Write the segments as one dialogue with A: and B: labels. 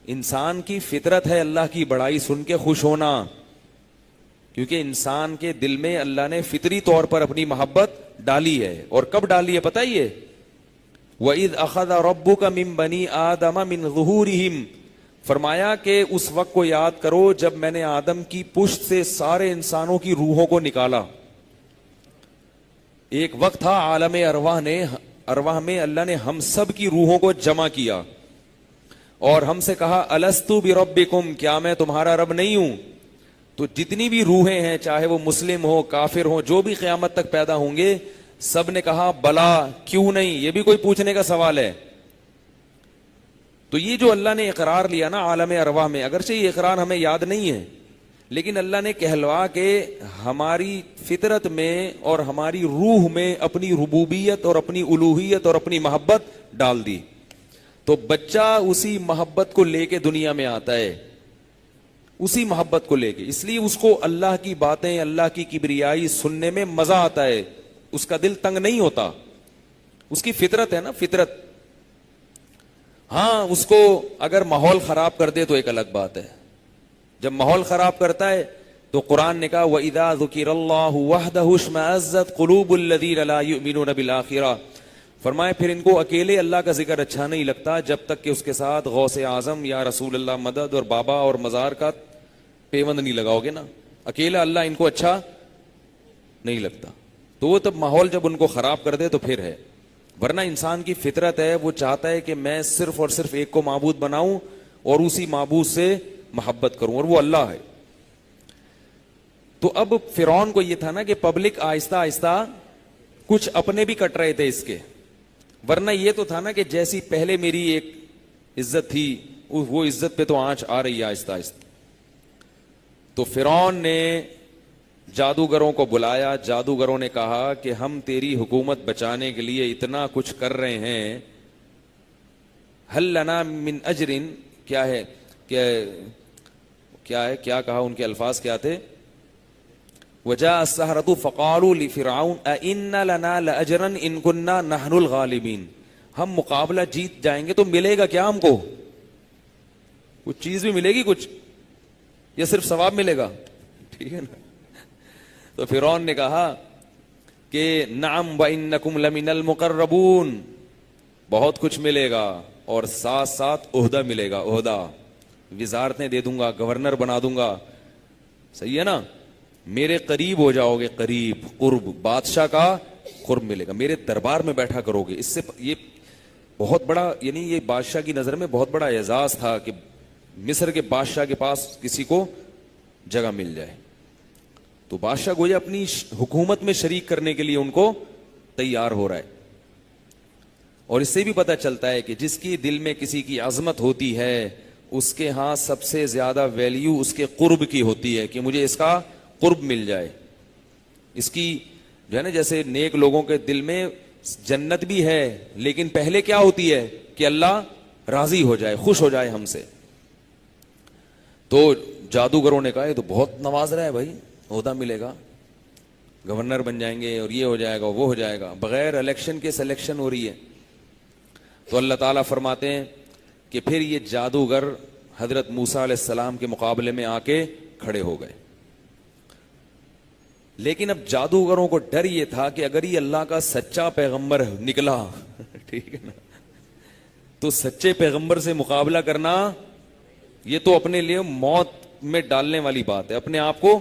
A: انسان کی فطرت ہے اللہ کی بڑائی سن کے خوش ہونا، کیونکہ انسان کے دل میں اللہ نے فطری طور پر اپنی محبت ڈالی ہے. اور کب ڈالی ہے پتہ ہی ہے؟ وَإِذْ أَخَذَ رَبُّكَ مِن بَنِي آدَمَ مِن ظُهُورِهِمْ، فرمایا کہ اس وقت کو یاد کرو جب میں نے آدم کی پشت سے سارے انسانوں کی روحوں کو نکالا. ایک وقت تھا عالم ارواح میں اللہ نے ہم سب کی روحوں کو جمع کیا اور ہم سے کہا الستو بربکم، کیا میں تمہارا رب نہیں ہوں؟ تو جتنی بھی روحیں ہیں، چاہے وہ مسلم ہو کافر ہو، جو بھی قیامت تک پیدا ہوں گے، سب نے کہا بلا، کیوں نہیں؟ یہ بھی کوئی پوچھنے کا سوال ہے. تو یہ جو اللہ نے اقرار لیا نا عالم ارواح میں، اگرچہ یہ اقرار ہمیں یاد نہیں ہے، لیکن اللہ نے کہلوا کے ہماری فطرت میں اور ہماری روح میں اپنی ربوبیت اور اپنی الوہیت اور اپنی محبت ڈال دی. تو بچہ اسی محبت کو لے کے دنیا میں آتا ہے، اسی محبت کو لے کے، اس لیے اس کو اللہ کی باتیں، اللہ کی کبریائی سننے میں مزہ آتا ہے، اس کا دل تنگ نہیں ہوتا. اس کی فطرت ہے نا، فطرت. ہاں اس کو اگر ماحول خراب کر دے تو ایک الگ بات ہے. جب ماحول خراب کرتا ہے تو قرآن نے کہا وَإِذَا ذُكِرَ اللَّهُ وَحْدَهُ اشْمَأَزَّتْ قُلُوبُ الَّذِينَ لَا يُؤْمِنُونَ بِالْآخِرَةِ، فرمائے پھر ان کو اکیلے اللہ کا ذکر اچھا نہیں لگتا جب تک کہ اس کے ساتھ غوث اعظم یا رسول اللہ مدد اور بابا اور مزار کا پیوند نہیں لگاؤ گے نا. اکیلا اللہ ان کو اچھا نہیں لگتا. تو وہ تب ماحول جب ان کو خراب کر دے تو پھر ہے. ورنہ انسان کی فطرت ہے، وہ چاہتا ہے کہ میں صرف اور صرف ایک کو معبود بناؤں اور اسی معبود سے محبت کروں، اور وہ اللہ ہے. تو اب فرعون کو یہ تھا نا کہ پبلک آہستہ آہستہ کچھ اپنے بھی کٹ رہے تھے اس کے. ورنہ یہ تو تھا نا کہ جیسی پہلے میری ایک عزت تھی وہ عزت پہ تو آنچ آ رہی ہے آہستہ آہستہ. تو فرعون نے جادوگروں کو بلایا. جادوگروں نے کہا کہ ہم تیری حکومت بچانے کے لیے اتنا کچھ کر رہے ہیں، ہل لنا من اجر، کیا ہے کیا کہا، ان کے الفاظ کیا تھے؟ وجاء السحرة فقالوا لفرعون أئن لنا لأجرا إن كنا نحن الغالبين، ہم مقابلہ جیت جائیں گے تو ملے گا کیا ہم کو؟ کچھ چیز بھی ملے گی کچھ، یا صرف ثواب ملے گا؟ ٹھیک ہے نا. تو فرعون نے کہا کہ نعم وإنکم لمن المقربون، بہت کچھ ملے گا اور ساتھ ساتھ عہدہ ملے گا، عہدہ، وزارتیں دے دوں گا، گورنر بنا دوں گا. صحیح ہے نا؟ میرے قریب ہو جاؤ گے، قریب، قرب، بادشاہ کا قرب ملے گا، میرے دربار میں بیٹھا کرو گے. اس سے یہ بہت بڑا، یعنی یہ بادشاہ کی نظر میں بہت بڑا اعزاز تھا کہ مصر کے بادشاہ کے پاس کسی کو جگہ مل جائے. تو بادشاہ گویا اپنی حکومت میں شریک کرنے کے لیے ان کو تیار ہو رہا ہے. اور اس سے بھی پتہ چلتا ہے کہ جس کی دل میں کسی کی عظمت ہوتی ہے اس کے ہاں سب سے زیادہ ویلیو اس کے قرب کی ہوتی ہے، کہ مجھے اس کا قرب مل جائے. اس کی جو ہے نا، جیسے نیک لوگوں کے دل میں جنت بھی ہے، لیکن پہلے کیا ہوتی ہے کہ اللہ راضی ہو جائے، خوش ہو جائے ہم سے. تو جادوگروں نے کہا یہ تو بہت نواز رہا ہے بھائی، عہدہ ملے گا، گورنر بن جائیں گے اور یہ ہو جائے گا وہ ہو جائے گا، بغیر الیکشن کے سلیکشن ہو رہی ہے. تو اللہ تعالیٰ فرماتے ہیں کہ پھر یہ جادوگر حضرت موسیٰ علیہ السلام کے مقابلے میں آ کے کھڑے ہو گئے. لیکن اب جادوگروں کو ڈر یہ تھا کہ اگر یہ اللہ کا سچا پیغمبر نکلا ٹھیک ہے نا، تو سچے پیغمبر سے مقابلہ کرنا یہ تو اپنے لیے موت میں ڈالنے والی بات ہے اپنے آپ کو.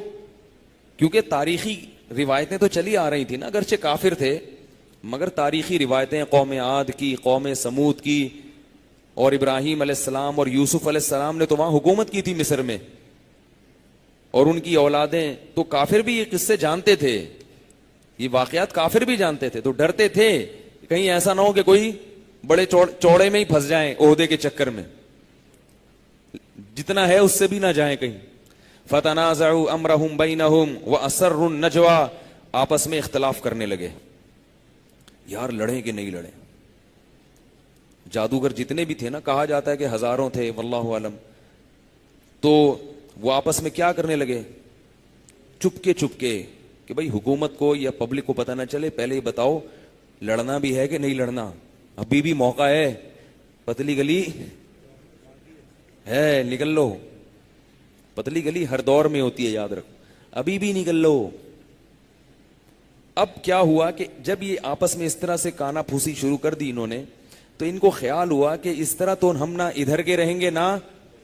A: کیونکہ تاریخی روایتیں تو چلی آ رہی تھی نا، اگرچہ کافر تھے مگر تاریخی روایتیں قوم عاد کی، قوم سمود کی، اور ابراہیم علیہ السلام اور یوسف علیہ السلام نے تو وہاں حکومت کی تھی مصر میں، اور ان کی اولادیں. تو کافر بھی یہ قصے جانتے تھے، یہ واقعات کافر بھی جانتے تھے، تو ڈرتے تھے کہیں ایسا نہ ہو کہ کوئی بڑے چوڑے میں ہی پھنس جائیں عہدے کے چکر میں، جتنا ہے اس سے بھی نہ جائیں کہیں. فتنازعوا امرهم بینہم واسروا النجوى، آپس میں اختلاف کرنے لگے، یار لڑیں کہ نہیں لڑیں. جادوگر جتنے بھی تھے نا، کہا جاتا ہے کہ ہزاروں تھے واللہ عالم. تو وہ آپس میں کیا کرنے لگے، چپ کے کہ بھائی حکومت کو یا پبلک کو پتہ نہ چلے، پہلے ہی بتاؤ لڑنا بھی ہے کہ نہیں لڑنا، ابھی بھی موقع ہے، پتلی گلی ہے نکل لو. پتلی گلی ہر دور میں ہوتی ہے, یاد رکھو, ابھی بھی نکل لو. اب کیا ہوا کہ جب یہ آپس میں اس طرح سے کانا پھوسی شروع کر دی انہوں نے, تو ان کو خیال ہوا کہ اس طرح تو ہم نہ ادھر کے رہیں گے نہ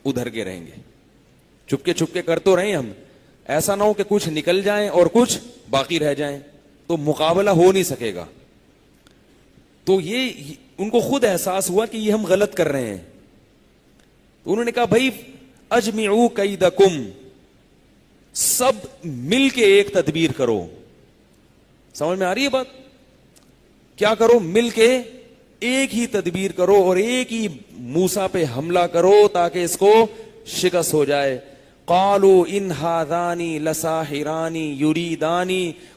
A: ادھر کے رہیں گے. چپ کے کر تو رہے ہم, ایسا نہ ہو کہ کچھ نکل جائیں اور کچھ باقی رہ جائیں, تو مقابلہ ہو نہیں سکے گا. تو یہ ان کو خود احساس ہوا کہ یہ ہم غلط کر رہے ہیں. انہوں نے کہا بھائی اجمعوا کیدکم, سب مل کے ایک تدبیر کرو. سمجھ میں آ رہی ہے بات؟ کیا کرو؟ مل کے ایک ہی تدبیر کرو اور ایک ہی موسیٰ پہ حملہ کرو تاکہ اس کو شکست ہو جائے. قالوا ان هذان لساحران یریدان,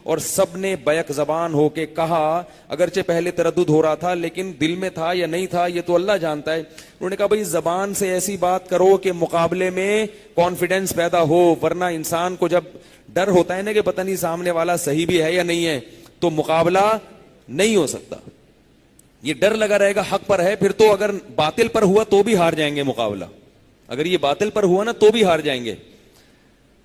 A: اور سب نے بیک زبان ہو کے کہا, اگرچہ پہلے تردد ہو رہا تھا لیکن دل میں تھا یا نہیں تھا یہ تو اللہ جانتا ہے. انہوں نے کہا بھائی زبان سے ایسی بات کرو کہ مقابلے میں کانفیڈنس پیدا ہو, ورنہ انسان کو جب ڈر ہوتا ہے نا کہ پتہ نہیں سامنے والا صحیح بھی ہے یا نہیں ہے, تو مقابلہ نہیں ہو سکتا. یہ ڈر لگا رہے گا حق پر ہے, پھر تو اگر باطل پر ہوا تو بھی ہار جائیں گے مقابلہ. اگر یہ باطل پر ہوا نا تو بھی ہار جائیں گے.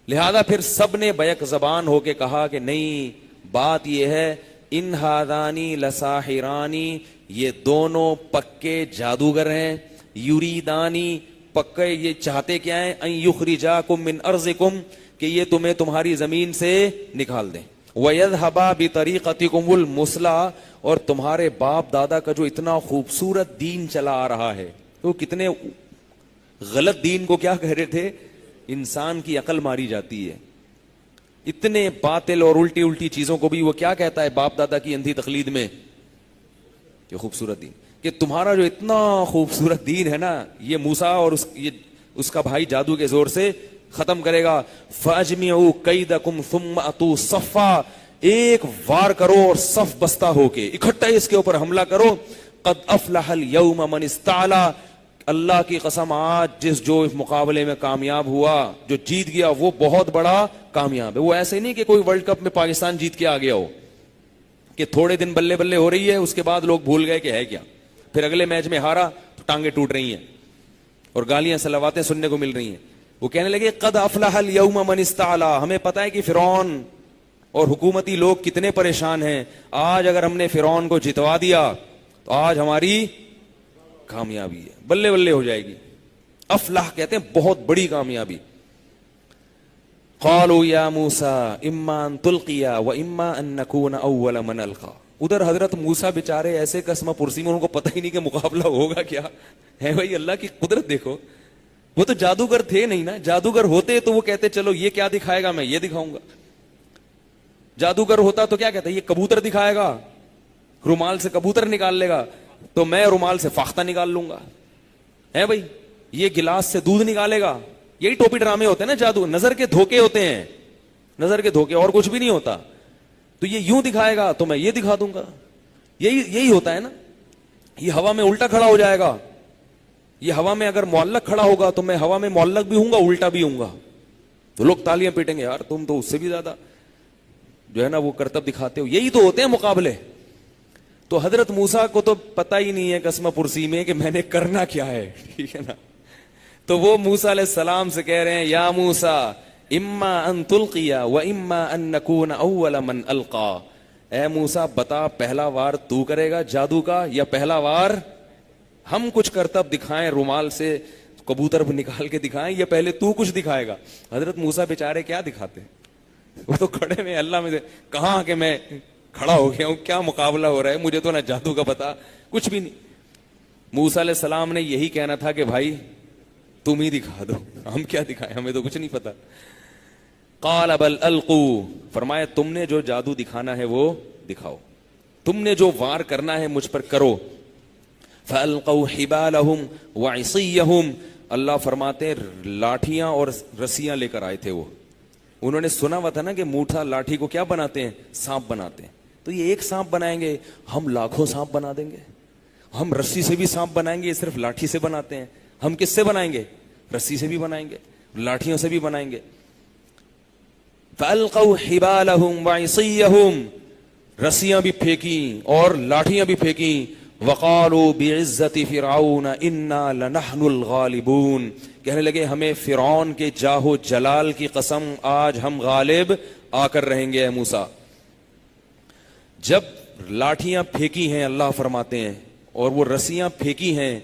A: لہذا پھر سب نے بیک زبان ہو کے کہا کہ نہیں, بات یہ ہے ان ہادانی لساحرانی, یہ دونوں پکے جادوگر ہیں. یریدانی, پکے یہ چاہتے کیا ہیں, ان یخرجاکم من ارضکم, کہ یہ تمہیں تمہاری زمین سے نکال دیں. وَيَذْهَبَا بِطَرِيقَتِكُمُ الْمُثْلَىٰ, اور تمہارے باپ دادا کا جو اتنا خوبصورت دین چلا آ رہا ہے, وہ کتنے غلط دین کو کیا کہہ رہے تھے, انسان کی عقل ماری جاتی ہے. اتنے باطل اور الٹی الٹی چیزوں کو بھی وہ کیا کہتا ہے باپ دادا کی اندھی تقلید میں, کہ خوبصورت دین, کہ تمہارا جو اتنا خوبصورت دین ہے نا, یہ موسیٰ اور اس کا بھائی جادو کے زور سے ختم کرے گا. فَأَجْمِعُوا كَيْدَكُمْ ثُمَّ أَتُوا صَفًّا, ایک وار کرو اور صف بستہ ہو کے اکٹھا اس کے اوپر حملہ کرو. قَدْ أَفْلَحَ الْيَوْمَ مَنِ اسْتَعْلَىٰ, اللہ کی قسم آج جو اس مقابلے میں کامیاب ہوا, جو جیت گیا, وہ بہت بڑا کامیاب ہے. وہ ایسے نہیں کہ کوئی ورلڈ کپ میں پاکستان جیت کے آ گیا ہو, کہ تھوڑے دن بلے بلے ہو رہی ہے, اس کے بعد لوگ بھول گئے کہ ہے کیا, پھر اگلے میچ میں ہارا تو ٹانگیں ٹوٹ رہی ہیں اور گالیاں صلواتیں سننے کو مل رہی ہیں. وہ کہنے لگے قد افلح اليوم من استعلا, ہمیں پتہ ہے کہ فرعون اور حکومتی لوگ کتنے پریشان ہیں, آج اگر ہم نے فرعون کو جتوا دیا تو آج ہماری کامیابی ہے, بلے بلے ہو جائے گی. افلاح کہتے ہیں بہت بڑی کامیابی. قالوا یا موسیٰ اما ان تلقی و اما ان نکون اول من القا. ادھر حضرت موسیٰ بیچارے ایسے قسمہ پرسی میں, ان کو پتہ ہی نہیں کہ مقابلہ ہوگا کیا ہے. بھائی اللہ کی قدرت دیکھو, وہ تو جادوگر تھے نہیں نا, جادوگر ہوتے تو وہ کہتے چلو یہ کیا دکھائے گا, میں یہ دکھاؤں گا. جادوگر ہوتا تو کیا کہتا, یہ کبوتر دکھائے گا, رومال سے کبوتر نکال لے گا, تو میں رومال سے فاختہ نکال لوں گا. ہے بھائی, یہ گلاس سے دودھ نکالے گا. یہی ٹوپی ڈرامے ہوتے ہیں نا جادو, نظر کے دھوکے ہوتے ہیں, نظر کے دھوکے, اور کچھ بھی نہیں ہوتا. تو یہ یوں دکھائے گا تو میں یہ دکھا دوں گا. یہی ہوتا ہے نا. یہ ہوا میں الٹا کھڑا ہو جائے گا, یہ ہوا میں اگر معلق کھڑا ہوگا تو میں ہوا میں معلق بھی ہوں گا, الٹا بھی ہوں گا, تو لوگ تالیاں پیٹیں گے, یار تم تو اس سے بھی زیادہ جو ہے نا وہ کرتب دکھاتے ہو. یہی تو ہوتے ہیں مقابلے. تو حضرت موسیٰ کو تو پتہ ہی نہیں ہے قسمہ پرسی میں کہ میں نے کرنا کیا ہے, ٹھیک ہے نا. تو وہ موسیٰ علیہ السلام سے کہہ رہے ہیں یا موسیٰ اما ان تلقی و اما ان نکون اول من القا. اے موسیٰ بتا, پہلا وار تو کرے گا جادو کا یا پہلا وار ہم کچھ کرتب دکھائیں, رومال سے کبوتر نکال کے دکھائیں, یا پہلے تو کچھ دکھائے گا. حضرت موسیٰ بیچارے کیا دکھاتے, وہ تو کھڑے میں اللہ میں سے کہاں کہ میں کھڑا ہو گیا ہوں, کیا مقابلہ ہو رہا ہے, مجھے تو نہ جادو کا پتا کچھ بھی نہیں. موسیٰ علیہ السلام نے یہی کہنا تھا کہ بھائی تم ہی دکھا دو, ہم کیا دکھائیں, ہمیں تو کچھ نہیں پتا. قال بل القوا, فرمایا تم نے جو جادو دکھانا ہے وہ دکھاؤ, تم نے جو وار کرنا ہے مجھ پر کرو. فَأَلْقَوْا حِبَالَهُمْ وَعِصِيَّهُمْ, اللہ فرماتے لاٹھیاں اور رسیاں لے کر آئے تھے. وہ انہوں نے سنا ہوا تھا نا کہ موٹھا لاٹھی کو کیا بناتے ہیں, سانپ بناتے ہیں. تو یہ ایک سانپ بنائیں گے, ہم لاکھوں سانپ بنا دیں گے. ہم رسی سے بھی سانپ بنائیں گے, یہ صرف لاٹھی سے بناتے ہیں. ہم کس سے بنائیں گے, رسی سے بھی بنائیں گے, لاٹھیوں سے بھی بنائیں گے. فَأَلْقَوْا حِبَالَهُمْ وَعِصِيَّهُمْ, رسیاں بھی پھینکی اور لاٹھیاں بھی پھینکی. وقالوا بعزت فرعون انا لنحن الغالبون، کہنے لگے ہمیں فرعون کے جاہ و جلال کی قسم آج ہم غالب آ کر رہیں گے اے موسیٰ۔ جب لاٹھیاں پھینکی ہیں اللہ فرماتے ہیں اور وہ رسیاں پھینکی ہیں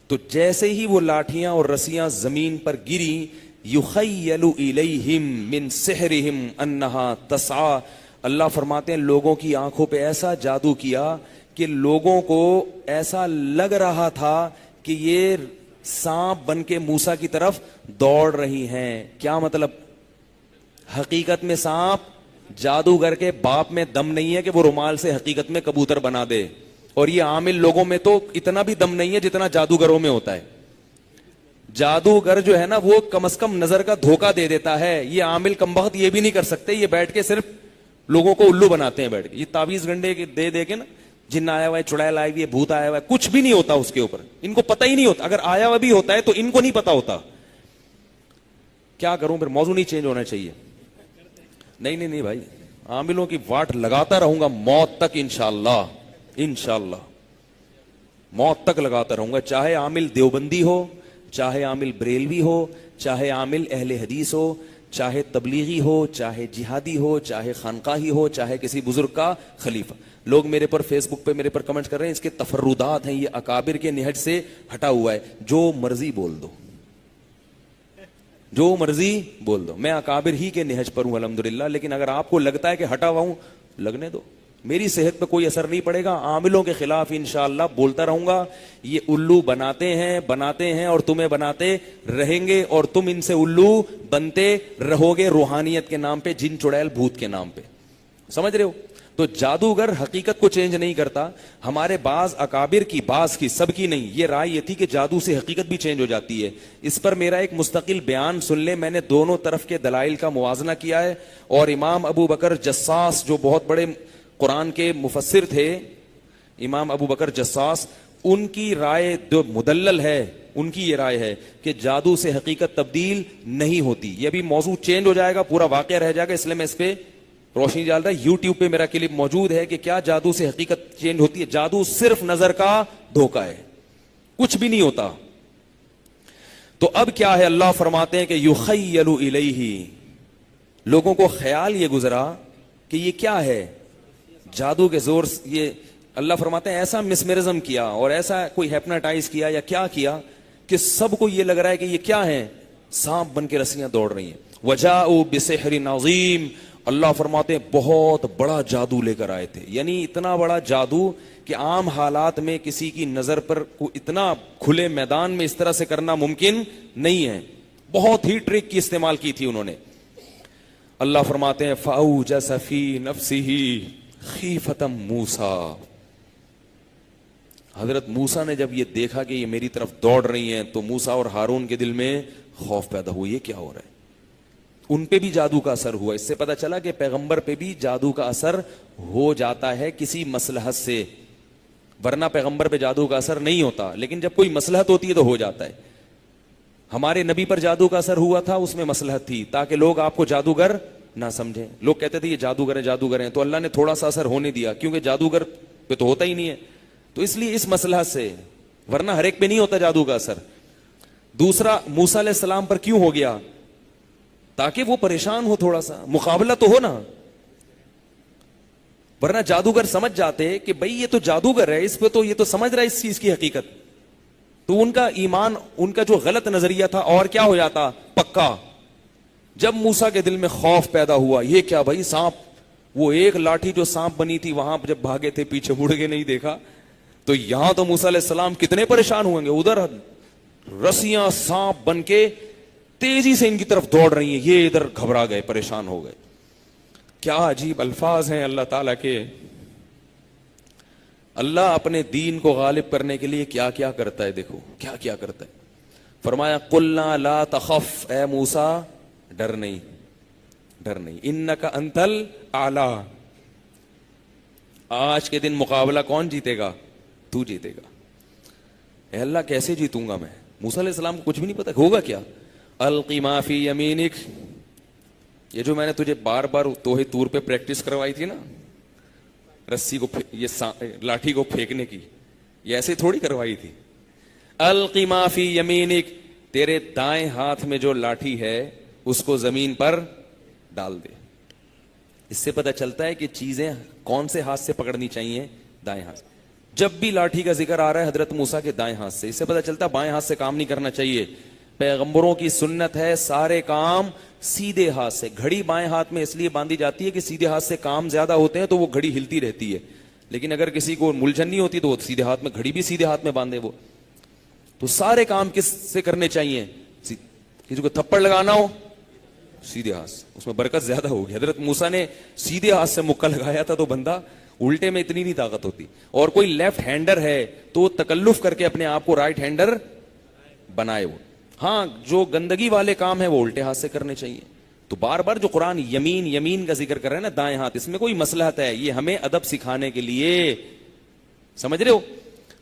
A: تو جیسے ہی وہ لاٹھیاں اور رسیاں زمین پر گری، یخیل الیہم من سحرہم انہا تسعی، اللہ فرماتے ہیں لوگوں کی آنکھوں پہ ایسا جادو کیا کہ لوگوں کو ایسا لگ رہا تھا کہ یہ سانپ بن کے موسیٰ کی طرف دوڑ رہی ہیں۔ کیا مطلب؟ حقیقت میں سانپ جادوگر کے باپ میں دم نہیں ہے کہ وہ رومال سے حقیقت میں کبوتر بنا دے، اور یہ عامل لوگوں میں تو اتنا بھی دم نہیں ہے جتنا جادوگروں میں ہوتا ہے۔ جادوگر جو ہے نا وہ کم از کم نظر کا دھوکہ دے دیتا ہے، یہ عامل کمبخت یہ بھی نہیں کر سکتے، یہ بیٹھ کے صرف لوگوں کو الو بناتے ہیں بیٹھ کے، یہ تعویذ گنڈے دے دے کے نا، جن آیا ہوا ہے، چڑیل آئی ہوئی ہے، بھوت آیا ہوا ہے، کچھ بھی نہیں ہوتا اس کے اوپر، ان کو پتہ ہی نہیں ہوتا، اگر آیا ہوا بھی ہوتا ہے تو ان کو نہیں پتا ہوتا۔ کیا کروں پھر، موضوع نہیں چینج ہونا چاہیے؟ نہیں بھائی، عاملوں کی واٹ لگاتا رہوں گا موت تک انشاءاللہ، انشاءاللہ موت تک لگاتا رہوں گا، چاہے عامل دیوبندی ہو، چاہے عامل بریلوی ہو، چاہے عامل اہل حدیث ہو، چاہے تبلیغی ہو، چاہے جہادی ہو، چاہے خانقاہی ہو، چاہے کسی بزرگ کا خلیفہ۔ لوگ میرے پر فیس بک پہ میرے پر کمنٹ کر رہے ہیں اس کے تفردات ہیں، یہ اکابر کے نہج سے ہٹا ہوا ہے۔ جو مرضی بول دو، جو مرضی بول دو، میں اکابر ہی کے نہج پر ہوں الحمدللہ، لیکن اگر آپ کو لگتا ہے کہ ہٹا ہوا ہوں، لگنے دو، میری صحت پہ کوئی اثر نہیں پڑے گا۔ عاملوں کے خلاف انشاءاللہ بولتا رہوں گا، یہ الو بناتے ہیں اور تمہیں بناتے رہیں گے، اور تم ان سے الو بنتے رہو گے روحانیت کے نام پہ، جن چڑیل بھوت کے نام پہ۔ سمجھ رہے ہو؟ تو جادوگر حقیقت کو چینج نہیں کرتا۔ ہمارے بعض اکابر کی، بعض کی، سب کی نہیں، یہ رائے یہ تھی کہ جادو سے حقیقت بھی چینج ہو جاتی ہے۔ اس پر میرا ایک مستقل بیان سن لیں، میں نے دونوں طرف کے دلائل کا موازنہ کیا ہے، اور امام ابو بکر جساس جو بہت بڑے قرآن کے مفسر تھے، امام ابو بکر جساس، ان کی رائے جو مدلل ہے، ان کی یہ رائے ہے کہ جادو سے حقیقت تبدیل نہیں ہوتی۔ یہ بھی موضوع چینج ہو جائے گا، پورا واقعہ رہ جائے گا، اس لیے میں اس پہ روشنی ڈال رہا ہے۔ یوٹیوب پہ میرا کلپ موجود ہے کہ کیا جادو سے حقیقت چینج ہوتی ہے۔ جادو صرف نظر کا دھوکہ ہے، کچھ بھی نہیں ہوتا۔ تو اب کیا ہے، اللہ فرماتے ہیں کہ یخیل الیہ، لوگوں کو خیال یہ گزرا کہ یہ کیا ہے، جادو کے زور سے یہ، اللہ فرماتے ہیں ایسا مسمرزم کیا اور ایسا کوئی ہیپناٹائز کیا یا کیا کیا کہ سب کو یہ لگ رہا ہے کہ یہ کیا ہے، سانپ بن کے رسیاں دوڑ رہی ہیں۔ وجاؤ بسحر عظیم، اللہ فرماتے ہیں بہت بڑا جادو لے کر آئے تھے، یعنی اتنا بڑا جادو کہ عام حالات میں کسی کی نظر پر اتنا کھلے میدان میں اس طرح سے کرنا ممکن نہیں ہے، بہت ہی ٹرک کی استعمال کی تھی انہوں نے۔ اللہ فرماتے ہیں فَأَوْجَسَ فِي نَفْسِهِ خِيفَةً مُوسَىٰ، حضرت موسیٰ نے جب یہ دیکھا کہ یہ میری طرف دوڑ رہی ہیں تو موسیٰ اور ہارون کے دل میں خوف پیدا ہوا، یہ کیا ہو رہا ہے۔ ان پہ بھی جادو کا اثر ہوا، اس سے پتہ چلا کہ پیغمبر پہ بھی جادو کا اثر ہو جاتا ہے کسی مصلحت سے، ورنہ پیغمبر پہ جادو کا اثر نہیں ہوتا، لیکن جب کوئی مصلحت ہوتی ہے تو ہو جاتا ہے۔ ہمارے نبی پر جادو کا اثر ہوا تھا، اس میں مصلحت تھی تاکہ لوگ آپ کو جادوگر نہ سمجھیں۔ لوگ کہتے تھے یہ جادوگر ہیں، تو اللہ نے تھوڑا سا اثر ہونے دیا کیونکہ جادوگر پہ تو ہوتا ہی نہیں ہے، تو اس لیے اس مصلحت سے، ورنہ ہر ایک پہ نہیں ہوتا جادو کا اثر۔ دوسرا، موسیٰ علیہ السلام پر کیوں ہو گیا؟ تاکہ وہ پریشان ہو، تھوڑا سا مقابلہ تو ہو نا، ورنہ جادوگر سمجھ جاتے کہ بھئی یہ تو جادوگر ہے، اس پہ تو یہ تو سمجھ رہا ہے اس چیز کی حقیقت، تو ان کا ایمان، ان کا جو غلط نظریہ تھا اور کیا ہو جاتا، پکا۔ جب موسیٰ کے دل میں خوف پیدا ہوا، یہ کیا بھائی سانپ، وہ ایک لاٹھی جو سانپ بنی تھی وہاں جب بھاگے تھے پیچھے مڑ کے نہیں دیکھا، تو یہاں تو موسیٰ علیہ السلام کتنے پریشان ہوئیں گے، ادھر رسیاں سانپ بن کے تیزی سے ان کی طرف دوڑ رہی ہیں، یہ ادھر گھبرا گئے، پریشان ہو گئے۔ کیا عجیب الفاظ ہیں اللہ تعالیٰ کے۔ اللہ اپنے دین کو غالب کرنے کے لیے کیا کیا کرتا ہے، دیکھو کیا کیا کرتا ہے۔ فرمایا قلنا لا تخف، اے موسیٰ ڈر نہیں، ڈر نہیں، انکا انت الاعلی، آج کے دن مقابلہ کون جیتے گا؟ تو جیتے گا۔ اے اللہ کیسے جیتوں گا میں؟ موسیٰ علیہ السلام کو کچھ بھی نہیں پتا ہوگا کیا۔ القی ما فی یمینک، یہ جو میں نے تجھے بار بار توحے طور پہ پریکٹس کروائی تھی نا، رسی کو، یہ لاٹھی کو پھینکنے کی، یہ ایسے تھوڑی کروائی تھی. القی ما فی یمینک, تیرے دائیں ہاتھ میں جو لاٹھی ہے اس کو زمین پر ڈال دے. اس سے پتہ چلتا ہے کہ چیزیں کون سے ہاتھ سے پکڑنی چاہیے, دائیں ہاتھ. جب بھی لاٹھی کا ذکر آ رہا ہے حضرت موسیٰ کے دائیں ہاتھ سے, اس سے پتہ چلتا ہے بائیں ہاتھ سے کام نہیں کرنا چاہیے. پیغمبروں کی سنت ہے سارے کام سیدھے ہاتھ سے. گھڑی بائیں ہاتھ میں اس لیے باندھی جاتی ہے کہ سیدھے ہاتھ سے کام زیادہ ہوتے ہیں تو وہ گھڑی ہلتی رہتی ہے, لیکن اگر کسی کو ملجھن نہیں ہوتی تو وہ سیدھے ہاتھ میں, گھڑی بھی سیدھے ہاتھ میں باندھے وہ. تو سارے کام کس سے کرنے چاہیے, کسی کو تھپڑ لگانا ہو سیدھے ہاتھ سے, اس میں برکت زیادہ ہوگی. حضرت موسیٰ نے سیدھے ہاتھ سے مکہ لگایا تھا تو بندہ الٹے میں اتنی نہیں طاقت ہوتی. اور کوئی لیفٹ ہینڈر ہے تو تکلف کر کے اپنے آپ کو رائٹ ہینڈر بنائے وہ. ہاں جو گندگی والے کام ہیں وہ الٹے ہاتھ سے کرنے چاہیے. تو بار بار جو قرآن یمین یمین کا ذکر کر رہے ہیں نا, دائیں ہاتھ, اس میں کوئی مصلحت ہے, یہ ہمیں ادب سکھانے کے لیے, سمجھ رہے ہو.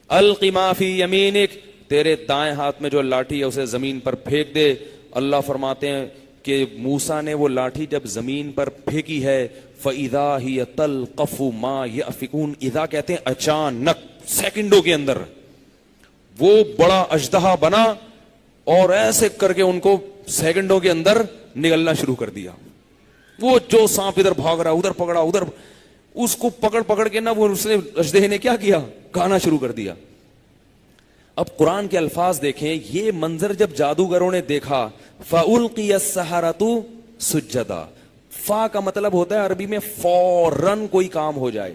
A: القی ما فی یمینک, تیرے دائیں ہاتھ میں جو لاٹھی ہے اسے زمین پر پھینک دے. اللہ فرماتے ہیں کہ موسیٰ نے وہ لاٹھی جب زمین پر پھینکی ہے, فَإِذَا هِيَ تَلْقَفُ مَا يَأْفِكُونَ, اذا کہتے ہیں اچانک, سیکنڈوں کے اندر وہ بڑا اژدہا بنا اور ایسے کر کے ان کو سیکنڈوں کے اندر نگلنا شروع کر دیا. وہ جو سانپ ادھر بھاگ رہا ادھر پکڑا ادھر, اس کو پکڑ پکڑ کے نا وہ اس نے اژدہے نے کیا کیا, کھانا شروع کر دیا. اب قرآن کے الفاظ دیکھیں, یہ منظر جب جادوگروں نے دیکھا, فَأُلْقِيَ السَّحَرَةُ سُجَّدًا, فا کا مطلب ہوتا ہے عربی میں فوراً کوئی کام ہو جائے.